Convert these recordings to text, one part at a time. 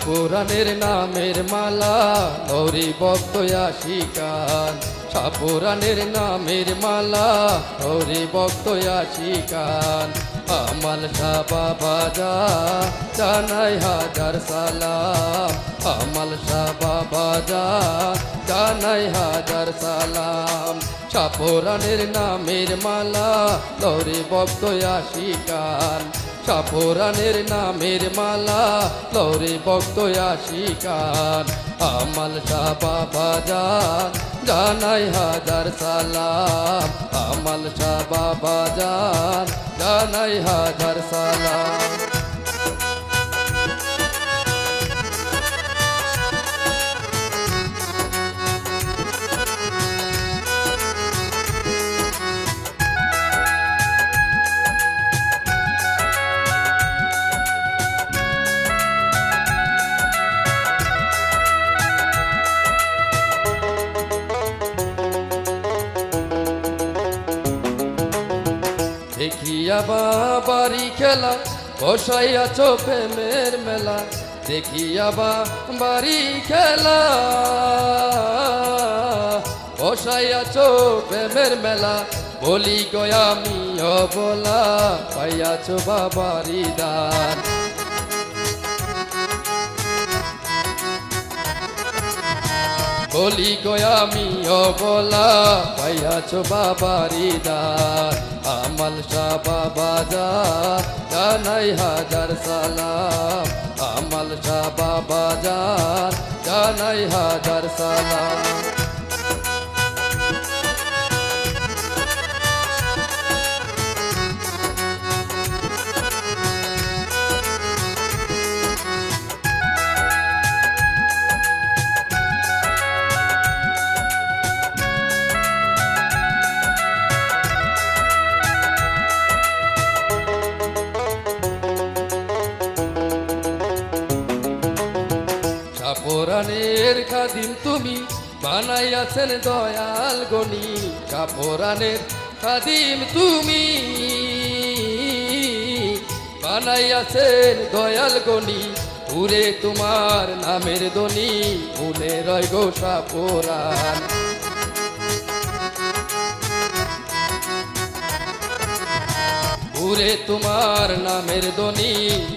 সাপুরানের নামের মালা গৌরী ভক্ত আশিকান সাপুরানের নামের মালা গৌরী ভক্ত আশিকান আমাল শাহ বাবা জানাই হাজার সালাম আমাল শাহ বাবা জানাই হাজার সালাম সাপুরানের নামের মালা গৌরী ভক্ত আশিকান সাপুরানের নামের মালা গৌরী ভক্ত আশিকান আমাল শাহ বাবা জানাই হাজার সালাম আমাল শাহ বাবা জানাই হাজার সালাম দেখিয়া বাবারি খেলা বসাইয়াছ প্রেমের মেলা দেখিয়া বাবারি খেলা বসাইয়াছ প্রেমের মেলা বলি গয়া আমি বলা পাইয়াছ বাবারি দান বলি আমি বলা পাইয়াছ বাবারি দান আমাল শাহ বাবা জানাই হাজার সালাম আমাল শাহ বাবা জানাই হাজার সালাম সাপুরানের খাদিম তুমি বানাইয়াছেন দয়াল গনি সাপুরানের খাদিম তুমি বানাইয়াছেন দয়াল গনি পুরে তোমার নামের দনি মনে রয় গো সাপুরান পুরে তোমার নামের দনি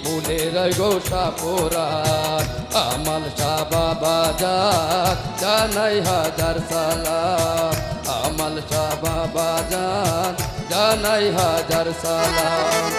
মনে রয় গো সাপুরান আমাল শাহ বাবা জানাই হাজার সালাম আমাল শাহ বাবা জানাই হাজার সালাম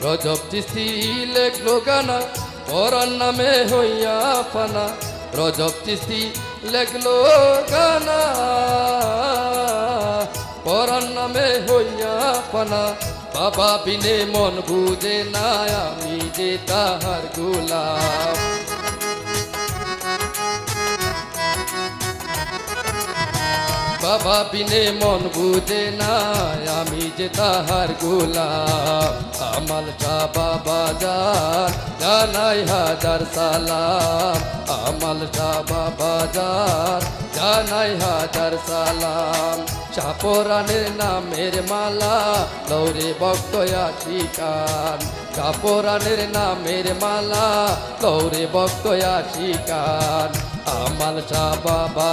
রজব চিস্তি লেখলো গানা পরার নামে হইয়া পানা রজব চিস্তি লেখলো গানা পরার নামে হইয়া পানা বাবা বিনে মন বুঝে না আমি যে তাহার গোলাম বাবা বিনে মন বুঝে না আমি যে তাহার গোলাম আমাল শাহ বাবা জানাই হাজার সালাম আমাল শাহ বাবা জানাই হাজার সালাম সাপুরানের নামের মালা গৌরী ভক্ত আশিকান সাপুরানের নামের মালা গৌরী ভক্ত আশিকান আমাল শাহ বাবা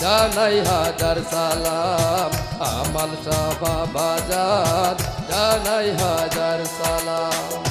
জানাই হাজার সালাম আমাল শাহ বাবা জানাই হাজার সালাম।